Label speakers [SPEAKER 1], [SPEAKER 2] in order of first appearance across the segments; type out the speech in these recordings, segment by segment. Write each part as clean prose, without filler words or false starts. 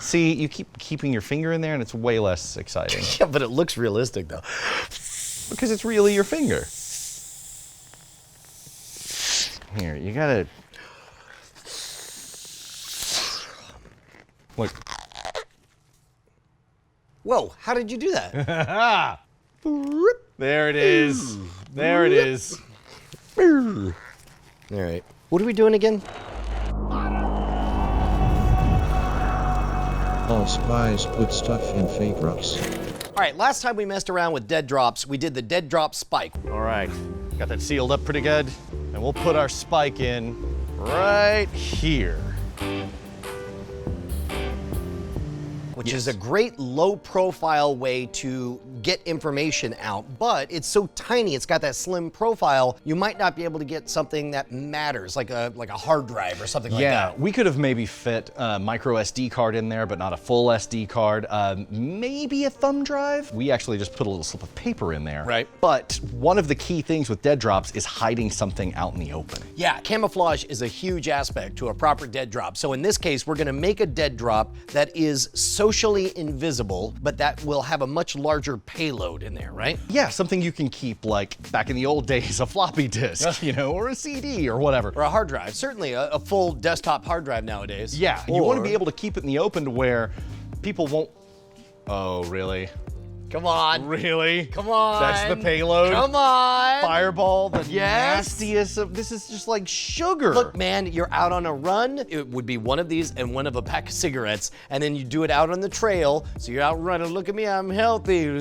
[SPEAKER 1] See, you keep keeping your finger in there and it's way less exciting.
[SPEAKER 2] Yeah, but it looks realistic though.
[SPEAKER 1] Because it's really your finger. Here, you gotta... Look.
[SPEAKER 2] Whoa, how did you do that?
[SPEAKER 1] There it is. There it is.
[SPEAKER 2] All right. What are we doing again?
[SPEAKER 3] All spies put stuff in fake rocks.
[SPEAKER 2] All right, last time we messed around with dead drops, we did the dead drop spike.
[SPEAKER 1] All right, got that sealed up pretty good. And we'll put our spike in right here.
[SPEAKER 2] Which is a great low-profile way to get information out, but it's so tiny, it's got that slim profile, you might not be able to get something that matters, like a hard drive or something like that.
[SPEAKER 1] Yeah, we could have maybe fit a micro SD card in there, but not a full SD card. Maybe a thumb drive. We actually just put a little slip of paper in there.
[SPEAKER 2] Right.
[SPEAKER 1] But one of the key things with dead drops is hiding something out in the open.
[SPEAKER 2] Yeah, camouflage is a huge aspect to a proper dead drop. So in this case, we're gonna make a dead drop that is socially invisible, but that will have a much larger payload in there, right?
[SPEAKER 1] Yeah, something you can keep, like back in the old days, a floppy disk, you know, or a CD or whatever.
[SPEAKER 2] Or a hard drive, certainly a full desktop hard drive nowadays.
[SPEAKER 1] Yeah, you want to be able to keep it in the open to where people won't... Oh, really?
[SPEAKER 2] Come on.
[SPEAKER 1] Really?
[SPEAKER 2] Come on.
[SPEAKER 1] That's the payload?
[SPEAKER 2] Come on.
[SPEAKER 1] Fireball, the
[SPEAKER 2] Yes.
[SPEAKER 1] nastiest of... This is just like sugar.
[SPEAKER 2] Look, man, you're out on a run. It would be one of these and one of a pack of cigarettes, and then you do it out on the trail. So you're out running. Look at me, I'm healthy.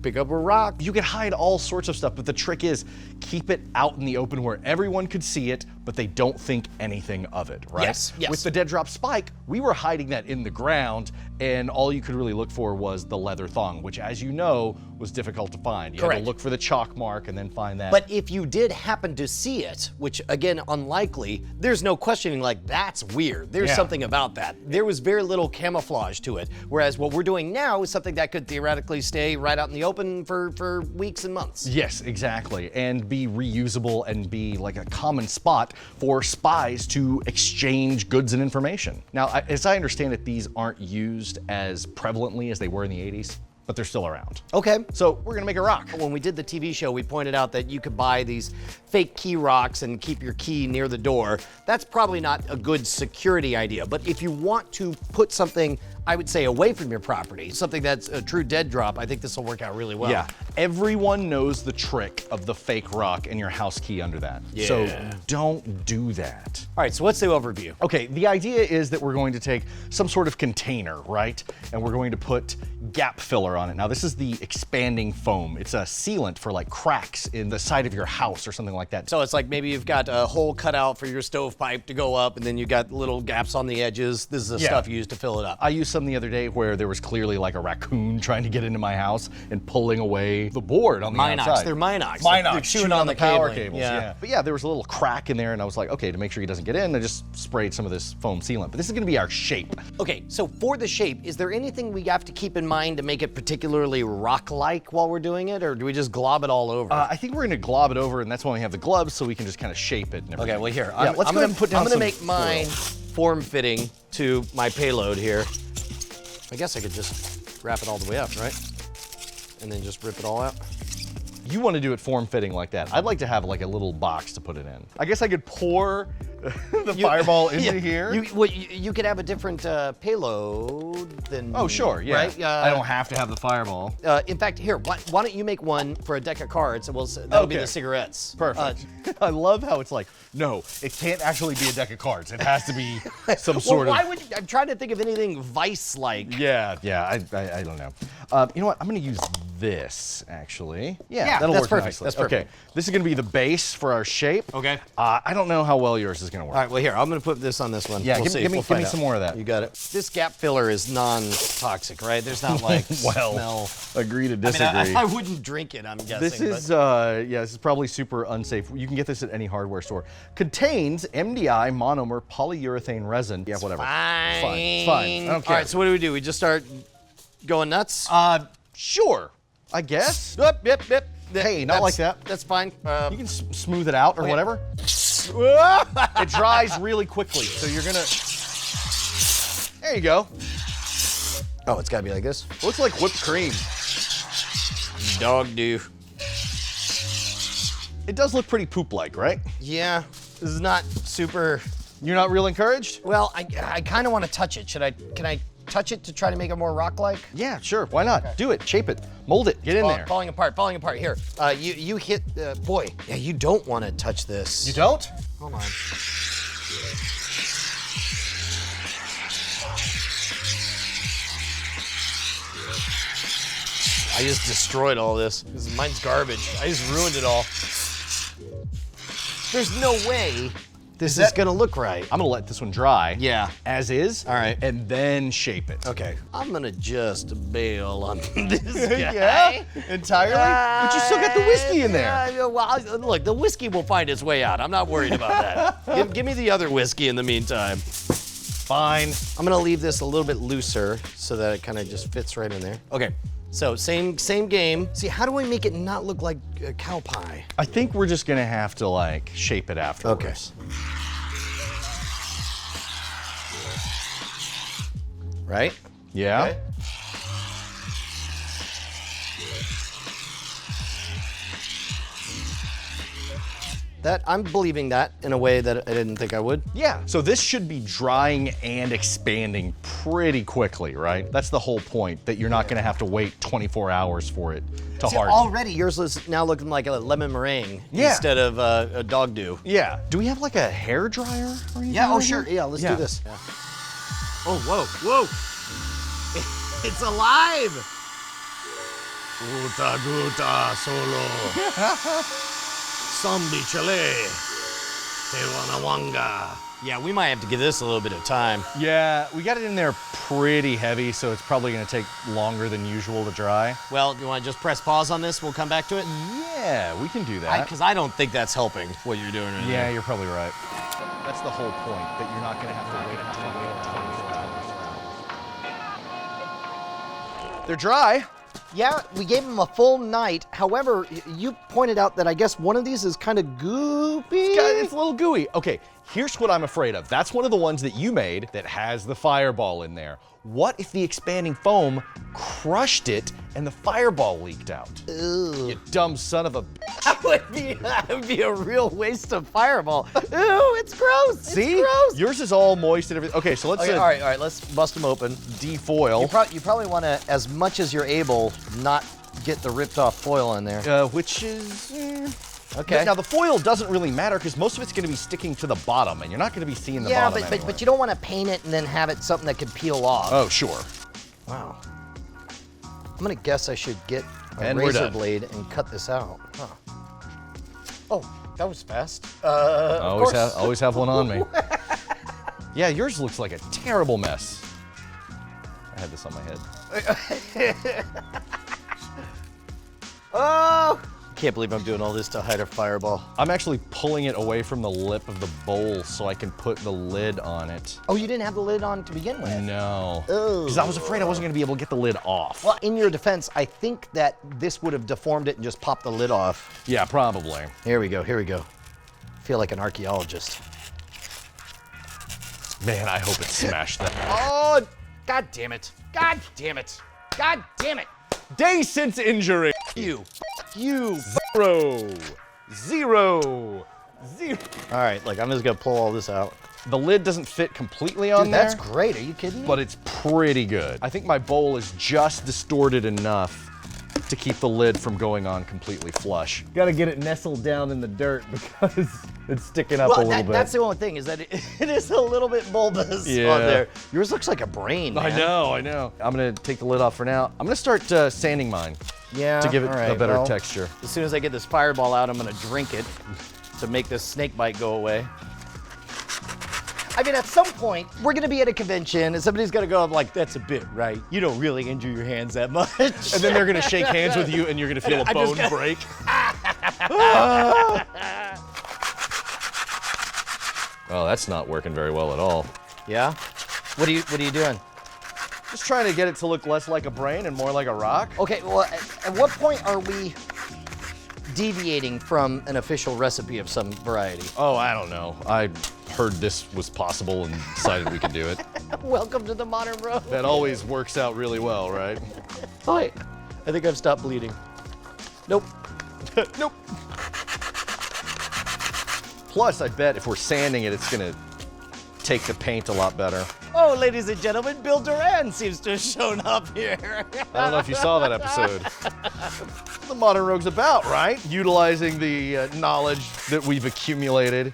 [SPEAKER 2] Pick up a rock.
[SPEAKER 1] You can hide all sorts of stuff, but the trick is keep it out in the open where everyone could see it, but they don't think anything of it, right?
[SPEAKER 2] Yes, yes.
[SPEAKER 1] With the dead drop spike, we were hiding that in the ground, and all you could really look for was the leather thong, which, as you know, was difficult to find. You had
[SPEAKER 2] Correct.
[SPEAKER 1] to look for the chalk mark and then find that.
[SPEAKER 2] But if you did happen to see it, which again, unlikely, there's no questioning like, that's weird. There's
[SPEAKER 1] Yeah.
[SPEAKER 2] something about that. There was very little camouflage to it. Whereas what we're doing now is something that could theoretically stay right out in the open for weeks and months.
[SPEAKER 1] Yes, exactly, and be reusable and be like a common spot for spies to exchange goods and information. Now, as I understand it, these aren't used as prevalently as they were in the 80s, but they're still around.
[SPEAKER 2] Okay.
[SPEAKER 1] So we're gonna make a rock.
[SPEAKER 2] When we did the TV show, we pointed out that you could buy these fake key rocks and keep your key near the door. That's probably not a good security idea, but if you want to put something, I would say, away from your property, something that's a true dead drop, I think this will work out really well.
[SPEAKER 1] Yeah, everyone knows the trick of the fake rock and your house key under that.
[SPEAKER 2] Yeah.
[SPEAKER 1] So don't do that.
[SPEAKER 2] All right, so what's the overview?
[SPEAKER 1] Okay, the idea is that we're going to take some sort of container, right? And we're going to put gap filler on it. Now, this is the expanding foam. It's a sealant for like cracks in the side of your house or something like that.
[SPEAKER 2] So it's like maybe you've got a hole cut out for your stovepipe to go up, and then you got little gaps on the edges. This is the stuff you use to fill it up.
[SPEAKER 1] I used some the other day where there was clearly like a raccoon trying to get into my house and pulling away the board on the outside.
[SPEAKER 2] They're Minox.
[SPEAKER 1] Minox,
[SPEAKER 2] They're chewing on the
[SPEAKER 1] power
[SPEAKER 2] cabling.
[SPEAKER 1] cables. Yeah. But yeah, there was a little crack in there, and I was like, okay, to make sure he doesn't get in, I just sprayed some of this foam sealant. But this is going to be our shape.
[SPEAKER 2] Okay, so for the shape, is there anything we have to keep in mind to make it particularly rock-like while we're doing it, or do we just glob it all over?
[SPEAKER 1] I think we're going to glob it over, and that's why we have the gloves, so we can just kind of shape it and everything.
[SPEAKER 2] Okay, well here,
[SPEAKER 1] Yeah, let's go ahead and put down
[SPEAKER 2] I'm gonna
[SPEAKER 1] some
[SPEAKER 2] make mine
[SPEAKER 1] foil.
[SPEAKER 2] form-fitting to my payload here. I guess I could just wrap it all the way up, right? And then just rip it all out.
[SPEAKER 1] You want to do it form-fitting like that. I'd like to have like a little box to put it in. I guess I could pour the fireball into here.
[SPEAKER 2] You could have a different payload than.
[SPEAKER 1] Oh, sure, yeah.
[SPEAKER 2] Right?
[SPEAKER 1] I don't have to have the fireball.
[SPEAKER 2] In fact, here, why don't you make one for a deck of cards, and that'll be
[SPEAKER 1] Okay.
[SPEAKER 2] the cigarettes.
[SPEAKER 1] Perfect. I love how it's like, no, it can't actually be a deck of cards. It has to be some sort
[SPEAKER 2] well,
[SPEAKER 1] of.
[SPEAKER 2] why would you, I'm trying to think of anything Vice-like.
[SPEAKER 1] Yeah, I don't know. You know what? I'm going to use this actually.
[SPEAKER 2] Yeah,
[SPEAKER 1] that'll
[SPEAKER 2] that's
[SPEAKER 1] work
[SPEAKER 2] perfect,
[SPEAKER 1] nicely.
[SPEAKER 2] that's perfect.
[SPEAKER 1] Okay, this is going to be the base for our shape.
[SPEAKER 2] Okay.
[SPEAKER 1] I don't know how well yours is going to work.
[SPEAKER 2] All right, well here, I'm gonna put this on this one.
[SPEAKER 1] Yeah,
[SPEAKER 2] We'll
[SPEAKER 1] give
[SPEAKER 2] see.
[SPEAKER 1] me
[SPEAKER 2] We'll find out.
[SPEAKER 1] some more of that.
[SPEAKER 2] You got it. This gap filler is non-toxic, right? There's not like
[SPEAKER 1] Well,
[SPEAKER 2] smell.
[SPEAKER 1] agree to
[SPEAKER 2] I mean,
[SPEAKER 1] disagree.
[SPEAKER 2] I wouldn't drink it, I'm guessing.
[SPEAKER 1] This is, this is probably super unsafe. You can get this at any hardware store. Contains MDI monomer polyurethane resin. Yeah, whatever.
[SPEAKER 2] Fine.
[SPEAKER 1] It's fine. Okay.
[SPEAKER 2] All right, so what do? We just start going nuts?
[SPEAKER 1] Sure, I guess.
[SPEAKER 2] Yep.
[SPEAKER 1] Hey, not like that.
[SPEAKER 2] That's fine.
[SPEAKER 1] You can smooth it out or
[SPEAKER 2] Okay.
[SPEAKER 1] whatever. It dries really quickly, so you're gonna. There you go.
[SPEAKER 2] Oh, it's gotta be like this.
[SPEAKER 1] Looks like whipped cream.
[SPEAKER 2] Dog do.
[SPEAKER 1] It does look pretty poop-like, right?
[SPEAKER 2] Yeah, this is not super.
[SPEAKER 1] You're not real encouraged?
[SPEAKER 2] Well, I kind of want to touch it. Can I touch it to try to make it more rock-like?
[SPEAKER 1] Yeah, sure. Why not? Do it. Shape it. Mold it. Get in there.
[SPEAKER 2] Falling apart. Here, you hit. Boy, yeah, you don't want to touch this.
[SPEAKER 1] You don't?
[SPEAKER 2] Hold on. I just destroyed all this. Mine's garbage. I just ruined it all. There's no way this is gonna look right.
[SPEAKER 1] I'm gonna let this one dry.
[SPEAKER 2] Yeah.
[SPEAKER 1] As is.
[SPEAKER 2] All right.
[SPEAKER 1] And then shape it.
[SPEAKER 2] Okay. I'm gonna just bail on this guy.
[SPEAKER 1] Yeah? Entirely? But you still got the whiskey in there.
[SPEAKER 2] Well, look, the whiskey will find its way out. I'm not worried about that. Give me the other whiskey in the meantime.
[SPEAKER 1] Fine.
[SPEAKER 2] I'm gonna leave this a little bit looser so that it kind of just fits right in there. Okay. So same game. See, how do I make it not look like a cow pie?
[SPEAKER 1] I think we're just gonna have to like shape it afterwards.
[SPEAKER 2] Okay. Right?
[SPEAKER 1] Yeah.
[SPEAKER 2] Okay. That I'm believing that in a way that I didn't think I would.
[SPEAKER 1] Yeah. So this should be drying and expanding pretty quickly, right? That's the whole point, that you're not gonna have to wait 24 hours for it to
[SPEAKER 2] See,
[SPEAKER 1] harden.
[SPEAKER 2] already yours is now looking like a lemon meringue instead of a dog dew.
[SPEAKER 1] Yeah. Do we have like a hair dryer or anything?
[SPEAKER 2] Yeah, oh
[SPEAKER 1] over
[SPEAKER 2] sure.
[SPEAKER 1] here?
[SPEAKER 2] Yeah, let's do this. Yeah. Oh, whoa. It's alive! Guta solo. Zombie chile. Tewanawanga. Yeah, we might have to give this a little bit of time.
[SPEAKER 1] Yeah, we got it in there pretty heavy, so it's probably gonna take longer than usual to dry.
[SPEAKER 2] Well, you want to just press pause on this? We'll come back to it?
[SPEAKER 1] Yeah, we can do that.
[SPEAKER 2] Because I don't think that's helping what you're doing right
[SPEAKER 1] Yeah,
[SPEAKER 2] now.
[SPEAKER 1] you're probably right. That's the whole point, that you're not gonna have to wait 24 hours. They're dry.
[SPEAKER 2] Yeah, we gave them a full night. However, you pointed out that I guess one of these is kind of goopy.
[SPEAKER 1] It's a little gooey. Okay, here's what I'm afraid of. That's one of the ones that you made that has the fireball in there. What if the expanding foam crushed it and the fireball leaked out?
[SPEAKER 2] Ooh.
[SPEAKER 1] You dumb son of a...
[SPEAKER 2] That would be a real waste of fireball. Ooh, it's gross.
[SPEAKER 1] See?
[SPEAKER 2] It's gross.
[SPEAKER 1] Yours is all moist and everything. Okay, so let's
[SPEAKER 2] Okay, all right, let's bust them open.
[SPEAKER 1] defoil.
[SPEAKER 2] You probably want to, as much as you're able, not get the ripped off foil in there.
[SPEAKER 1] Which is...
[SPEAKER 2] Okay.
[SPEAKER 1] Now the foil doesn't really matter because most of it's going to be sticking to the bottom and you're not going to be seeing the bottom anyway.
[SPEAKER 2] but you don't want to paint it and then have it something that could peel off.
[SPEAKER 1] Oh, sure.
[SPEAKER 2] Wow. I'm gonna guess I should get a
[SPEAKER 1] And we're
[SPEAKER 2] razor
[SPEAKER 1] done.
[SPEAKER 2] blade and cut this out. Huh. Oh, that was fast.
[SPEAKER 1] Always have one on me. Yeah, yours looks like a terrible mess. I had this on my head.
[SPEAKER 2] Oh! Can't believe I'm doing all this to hide a fireball.
[SPEAKER 1] I'm actually pulling it away from the lip of the bowl so I can put the lid on it.
[SPEAKER 2] Oh, you didn't have the lid on to begin with?
[SPEAKER 1] No.
[SPEAKER 2] Oh.
[SPEAKER 1] Because I was afraid I wasn't going to be able to get the lid off.
[SPEAKER 2] Well, in your defense, I think that this would have deformed it and just popped the lid off.
[SPEAKER 1] Yeah, probably.
[SPEAKER 2] Here we go. Feel like an archaeologist.
[SPEAKER 1] Man, I hope it smashed that.
[SPEAKER 2] Oh, God damn it. God damn it. God damn it.
[SPEAKER 1] Day since injury.
[SPEAKER 2] You.
[SPEAKER 1] 0. All
[SPEAKER 2] right, look, I'm just gonna pull all this out.
[SPEAKER 1] The lid doesn't fit completely on
[SPEAKER 2] Dude,
[SPEAKER 1] there.
[SPEAKER 2] that's great. Are you kidding me?
[SPEAKER 1] But it's pretty good. I think my bowl is just distorted enough to keep the lid from going on completely flush. Gotta get it nestled down in the dirt because it's sticking up a little bit.
[SPEAKER 2] That's the only thing, is that it is a little bit bulbous on there. Yours looks like a brain, man.
[SPEAKER 1] I know. I'm gonna take the lid off for now. I'm gonna start sanding mine
[SPEAKER 2] Yeah.
[SPEAKER 1] to give it
[SPEAKER 2] all right,
[SPEAKER 1] a better
[SPEAKER 2] well,
[SPEAKER 1] texture.
[SPEAKER 2] As soon as I get this fireball out, I'm gonna drink it to make this snake bite go away. I mean, at some point, we're gonna be at a convention and somebody's gonna go, I'm like, that's a bit, right? You don't really injure your hands that much.
[SPEAKER 1] And then they're gonna shake hands with you and you're gonna feel a bone break. Oh, that's not working very well at all.
[SPEAKER 2] Yeah? What are you doing?
[SPEAKER 1] Just trying to get it to look less like a brain and more like a rock.
[SPEAKER 2] Okay, well, at what point are we deviating from an official recipe of some variety?
[SPEAKER 1] Oh, I don't know. heard this was possible and decided we could do it.
[SPEAKER 2] Welcome to the modern road.
[SPEAKER 1] That always works out really well, right?
[SPEAKER 2] Oh, wait. I think I've stopped bleeding. Nope.
[SPEAKER 1] Nope. Plus, I bet if we're sanding it, it's gonna take the paint a lot better.
[SPEAKER 2] Oh, ladies and gentlemen, Bill Duran seems to have shown up here.
[SPEAKER 1] I don't know if you saw that episode. The Modern Rogue's about, right? Utilizing the knowledge that we've accumulated.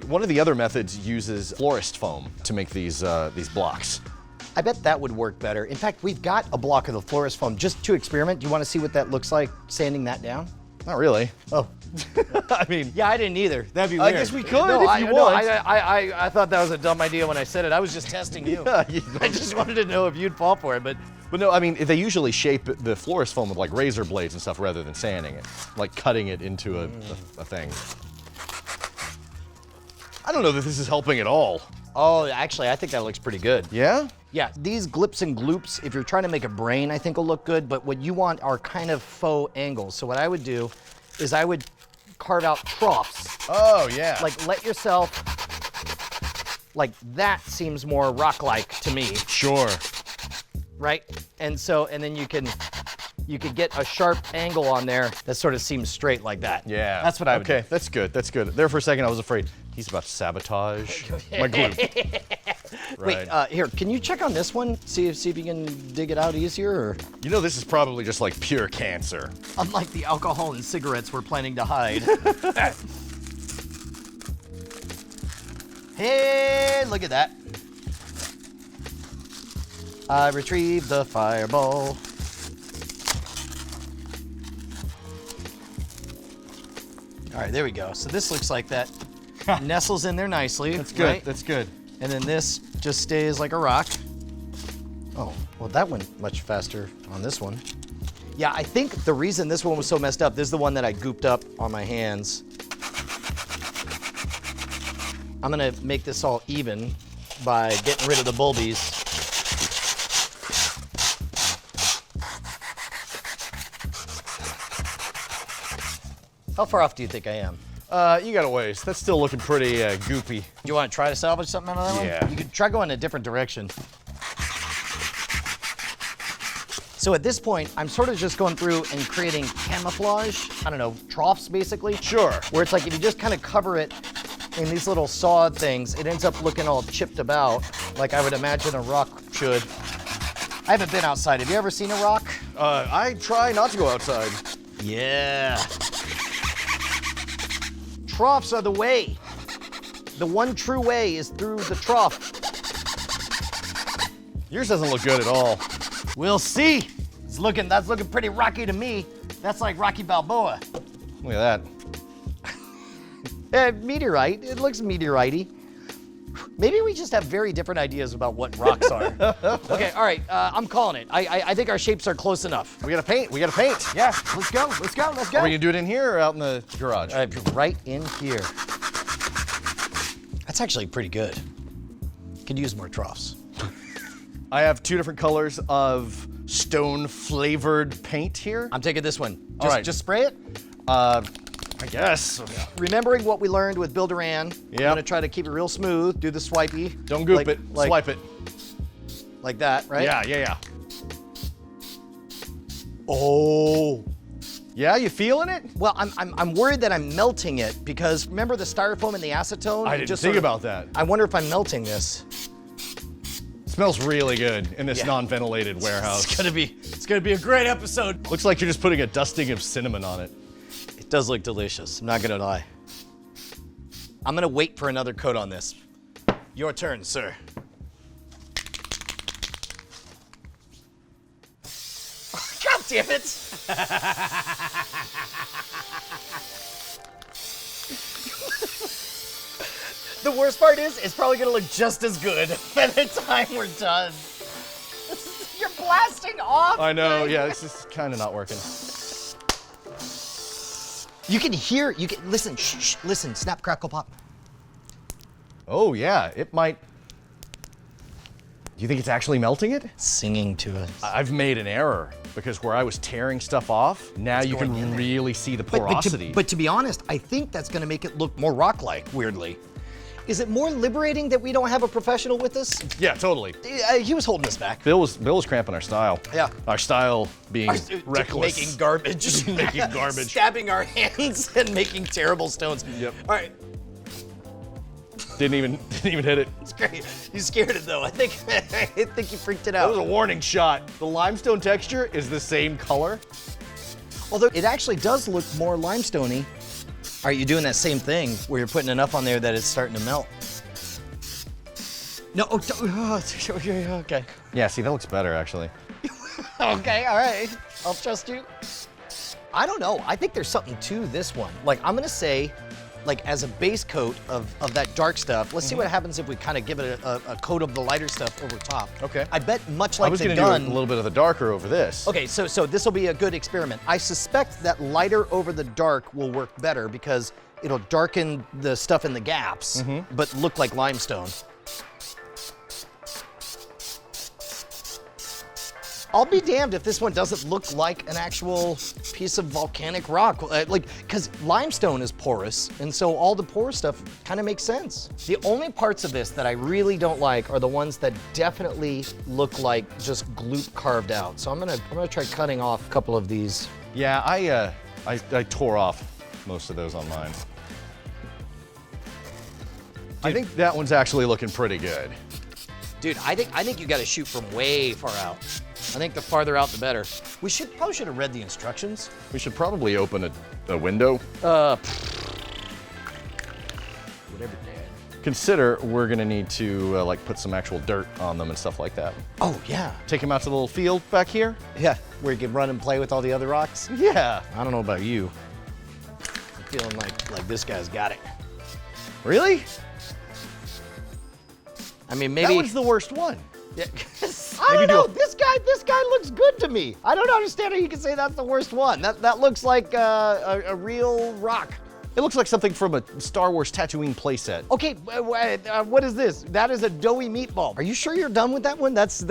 [SPEAKER 1] One of the other methods uses florist foam to make these blocks.
[SPEAKER 2] I bet that would work better. In fact, we've got a block of the florist foam just to experiment. Do you want to see what that looks like, sanding that down?
[SPEAKER 1] Not really.
[SPEAKER 2] Oh.
[SPEAKER 1] I mean,
[SPEAKER 2] Yeah, I didn't either. That'd be
[SPEAKER 1] I
[SPEAKER 2] weird.
[SPEAKER 1] guess we could if you want.
[SPEAKER 2] I thought that was a dumb idea when I said it. I was just testing you.
[SPEAKER 1] Yeah,
[SPEAKER 2] I just wanted to know if you'd fall for it, but
[SPEAKER 1] no, I mean, they usually shape the florist foam with like razor blades and stuff rather than sanding it, like cutting it into a thing. I don't know that this is helping at all.
[SPEAKER 2] oh, actually, I think that looks pretty good.
[SPEAKER 1] Yeah?
[SPEAKER 2] Yeah, these glips and gloops, if you're trying to make a brain, I think will look good, but what you want are kind of faux angles. So what I would do is I would carve out troughs.
[SPEAKER 1] Oh, yeah.
[SPEAKER 2] Like, let yourself, like that seems more rock-like to me,
[SPEAKER 1] Sure.
[SPEAKER 2] right? And then you could get a sharp angle on there that sort of seems straight like that.
[SPEAKER 1] Yeah.
[SPEAKER 2] That's what I would do.
[SPEAKER 1] Okay, that's good, that's good. There for a second I was afraid he's about to sabotage my glue. Right.
[SPEAKER 2] Wait, here, can you check on this one? See if you can dig it out easier, or?
[SPEAKER 1] You know, this is probably just like pure cancer.
[SPEAKER 2] Unlike the alcohol and cigarettes we're planning to hide. Hey, look at that. I retrieved the fireball. All right, there we go. So this looks like that nestles in there nicely.
[SPEAKER 1] That's good,
[SPEAKER 2] right?
[SPEAKER 1] that's good.
[SPEAKER 2] And then this just stays like a rock. Oh, well that went much faster on this one. Yeah, I think the reason this one was so messed up, this is the one that I gooped up on my hands. I'm gonna make this all even by getting rid of the bulbies. How far off do you think I am?
[SPEAKER 1] You got a ways. That's still looking pretty goopy.
[SPEAKER 2] Do you want to try to salvage something out of that one?
[SPEAKER 1] Yeah.
[SPEAKER 2] You could try going a different direction. So at this point, I'm sort of just going through and creating camouflage, I don't know, troughs basically.
[SPEAKER 1] Sure.
[SPEAKER 2] Where it's like if you just kind of cover it in these little sawed things, it ends up looking all chipped about, like I would imagine a rock should. I haven't been outside. Have you ever seen a rock?
[SPEAKER 1] I try not to go outside.
[SPEAKER 2] Yeah. Troughs are the way. The one true way is through the trough.
[SPEAKER 1] Yours doesn't look good at all.
[SPEAKER 2] We'll see. That's looking pretty rocky to me. That's like Rocky Balboa.
[SPEAKER 1] Look at that.
[SPEAKER 2] Meteorite, it looks meteorite-y. Maybe we just have very different ideas about what rocks are. Okay, all right, I'm calling it. I think our shapes are close enough.
[SPEAKER 1] We gotta paint, we gotta paint.
[SPEAKER 2] Yeah, let's go, let's go, let's go.
[SPEAKER 1] Are we gonna do it in here or out in the garage?
[SPEAKER 2] Right in here. That's actually pretty good. Could use more troughs.
[SPEAKER 1] I have two different colors of stone-flavored paint here.
[SPEAKER 2] I'm taking this one.
[SPEAKER 1] All right.
[SPEAKER 2] Just spray it.
[SPEAKER 1] I guess.
[SPEAKER 2] Remembering what we learned with Bill Duran, I'm
[SPEAKER 1] Yep.
[SPEAKER 2] gonna try to keep it real smooth, do the swipey.
[SPEAKER 1] Don't goop it, swipe it.
[SPEAKER 2] Like that, right?
[SPEAKER 1] Yeah.
[SPEAKER 2] Oh.
[SPEAKER 1] Yeah, you feeling it?
[SPEAKER 2] Well, I'm worried that I'm melting it because remember the styrofoam and the acetone?
[SPEAKER 1] I
[SPEAKER 2] It
[SPEAKER 1] didn't
[SPEAKER 2] just
[SPEAKER 1] think
[SPEAKER 2] sort of-
[SPEAKER 1] about that.
[SPEAKER 2] I wonder if I'm melting this.
[SPEAKER 1] Smells really good in this
[SPEAKER 2] Yeah.
[SPEAKER 1] non-ventilated warehouse.
[SPEAKER 2] It's gonna be a great episode.
[SPEAKER 1] Looks like you're just putting a dusting of cinnamon on it.
[SPEAKER 2] It does look delicious, I'm not gonna lie. I'm gonna wait for another coat on this. Your turn, sir. God damn it! The worst part is, it's probably gonna look just as good by the time we're done. You're blasting off!
[SPEAKER 1] I know,
[SPEAKER 2] thing.
[SPEAKER 1] yeah, this is kind of not working.
[SPEAKER 2] You can hear, listen, shh, listen, snap, crackle, pop.
[SPEAKER 1] Oh yeah, it might. Do you think it's actually melting it?
[SPEAKER 2] Singing to us.
[SPEAKER 1] I've made an error because where I was tearing stuff off, now you
[SPEAKER 2] going in
[SPEAKER 1] can
[SPEAKER 2] there.
[SPEAKER 1] really see the
[SPEAKER 2] But
[SPEAKER 1] porosity.
[SPEAKER 2] to be honest, I think that's gonna make it look more rock-like, weirdly. Is it more liberating that we don't have a professional with us?
[SPEAKER 1] Yeah, totally.
[SPEAKER 2] He was holding us back.
[SPEAKER 1] Bill was cramping our style.
[SPEAKER 2] Yeah.
[SPEAKER 1] Our style being reckless.
[SPEAKER 2] Making garbage.
[SPEAKER 1] Making garbage.
[SPEAKER 2] Stabbing our hands and making terrible stones.
[SPEAKER 1] Yep.
[SPEAKER 2] All right.
[SPEAKER 1] Didn't even hit it.
[SPEAKER 2] It's great. You scared it though. I think you freaked it
[SPEAKER 1] That
[SPEAKER 2] out.
[SPEAKER 1] was a warning shot. The limestone texture is the same color.
[SPEAKER 2] Although it actually does look more limestoney. All right, you're doing that same thing where you're putting enough on there that it's starting to melt. No, okay.
[SPEAKER 1] Yeah, see, that looks better actually.
[SPEAKER 2] Okay, all right. I'll trust you. I don't know. I think there's something to this one. Like, I'm gonna say, like, as a base coat of that dark stuff, let's see what happens if we kind of give it a coat of the lighter stuff over top.
[SPEAKER 1] Okay.
[SPEAKER 2] I bet much
[SPEAKER 1] I
[SPEAKER 2] like
[SPEAKER 1] was
[SPEAKER 2] the
[SPEAKER 1] gonna
[SPEAKER 2] gun.
[SPEAKER 1] do a little bit of the darker over this.
[SPEAKER 2] Okay, so this will be a good experiment. I suspect that lighter over the dark will work better because it'll darken the stuff in the gaps, but look like limestone. I'll be damned if this one doesn't look like an actual piece of volcanic rock. Because limestone is porous, and so all the porous stuff kind of makes sense. The only parts of this that I really don't like are the ones that definitely look like just gloop carved out. So I'm gonna try cutting off a couple of these.
[SPEAKER 1] Yeah, I tore off most of those on mine. I think that one's actually looking pretty good.
[SPEAKER 2] Dude, I think you got to shoot from way far out. I think the farther out, the better. We probably should have read the instructions.
[SPEAKER 1] We should probably open a window.
[SPEAKER 2] Whatever, Dad.
[SPEAKER 1] Consider we're gonna need to like put some actual dirt on them and stuff like that.
[SPEAKER 2] Oh yeah,
[SPEAKER 1] Take them out to the little field back here.
[SPEAKER 2] yeah, where you can run and play with all the other rocks.
[SPEAKER 1] Yeah.
[SPEAKER 2] I don't know about you. I'm feeling like this guy's got it.
[SPEAKER 1] Really?
[SPEAKER 2] I mean,
[SPEAKER 1] That
[SPEAKER 2] maybe.
[SPEAKER 1] one's the worst one.
[SPEAKER 2] Yeah. I don't know.
[SPEAKER 1] do
[SPEAKER 2] This guy looks good to me. I don't understand how you can say that's the worst one. That looks like a real rock.
[SPEAKER 1] It looks like something from a Star Wars Tatooine playset.
[SPEAKER 2] Okay, what is this? That is a doughy meatball. Are you sure you're done with that one? That's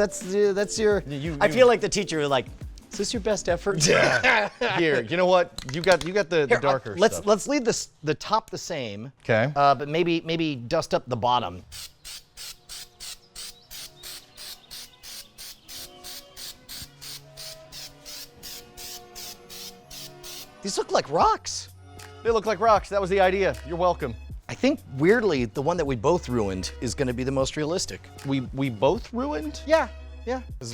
[SPEAKER 2] your. I feel like the teacher was like, is this your best effort?
[SPEAKER 1] Yeah. Here, you know what? You got the
[SPEAKER 2] Here,
[SPEAKER 1] darker
[SPEAKER 2] let's
[SPEAKER 1] stuff.
[SPEAKER 2] let's leave the top the same.
[SPEAKER 1] Okay.
[SPEAKER 2] But maybe dust up the bottom. These look like rocks.
[SPEAKER 1] They look like rocks. That was the idea. You're welcome.
[SPEAKER 2] I think weirdly the one that we both ruined is going to be the most realistic.
[SPEAKER 1] We both ruined?
[SPEAKER 2] Yeah.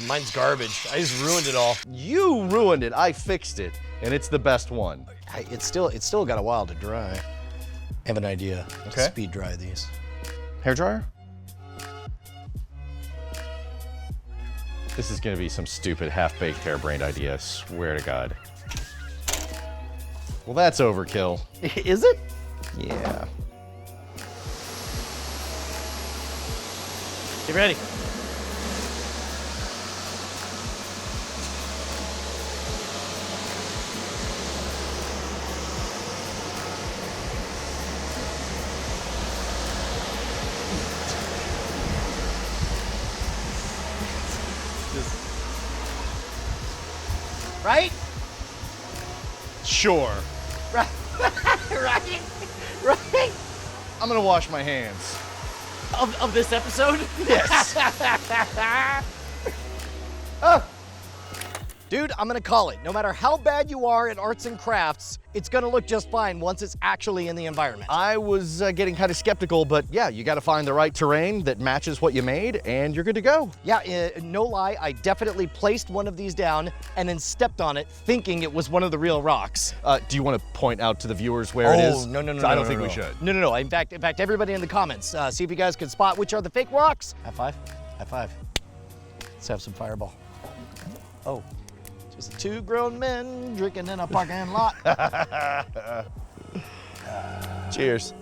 [SPEAKER 2] Mine's garbage. I just ruined it all.
[SPEAKER 1] You ruined it. I fixed it, and it's the best one.
[SPEAKER 2] It's still got a while to dry. I have an idea.
[SPEAKER 1] Okay.
[SPEAKER 2] Speed dry these.
[SPEAKER 1] Hair dryer? This is gonna be some stupid half-baked harebrained idea, I swear to God. Well, that's overkill.
[SPEAKER 2] Is it?
[SPEAKER 1] Yeah.
[SPEAKER 2] Get ready. Right?
[SPEAKER 1] Sure.
[SPEAKER 2] Right. Right. Right.
[SPEAKER 1] I'm gonna wash my hands.
[SPEAKER 2] Of this episode?
[SPEAKER 1] Yes.
[SPEAKER 2] Oh. Dude, I'm gonna call it. No matter how bad you are at arts and crafts, it's gonna look just fine once it's actually in the environment.
[SPEAKER 1] I was getting kind of skeptical, but yeah, you gotta find the right terrain that matches what you made, and you're good to go.
[SPEAKER 2] Yeah, no lie, I definitely placed one of these down and then stepped on it thinking it was one of the real rocks.
[SPEAKER 1] Do you want to point out to the viewers where it is?
[SPEAKER 2] No.
[SPEAKER 1] I don't think we should.
[SPEAKER 2] No. In fact, everybody in the comments, see if you guys can spot which are the fake rocks. High five. High five. Let's have some fireball. Oh. Just two grown men drinking in a parking lot.
[SPEAKER 1] Cheers.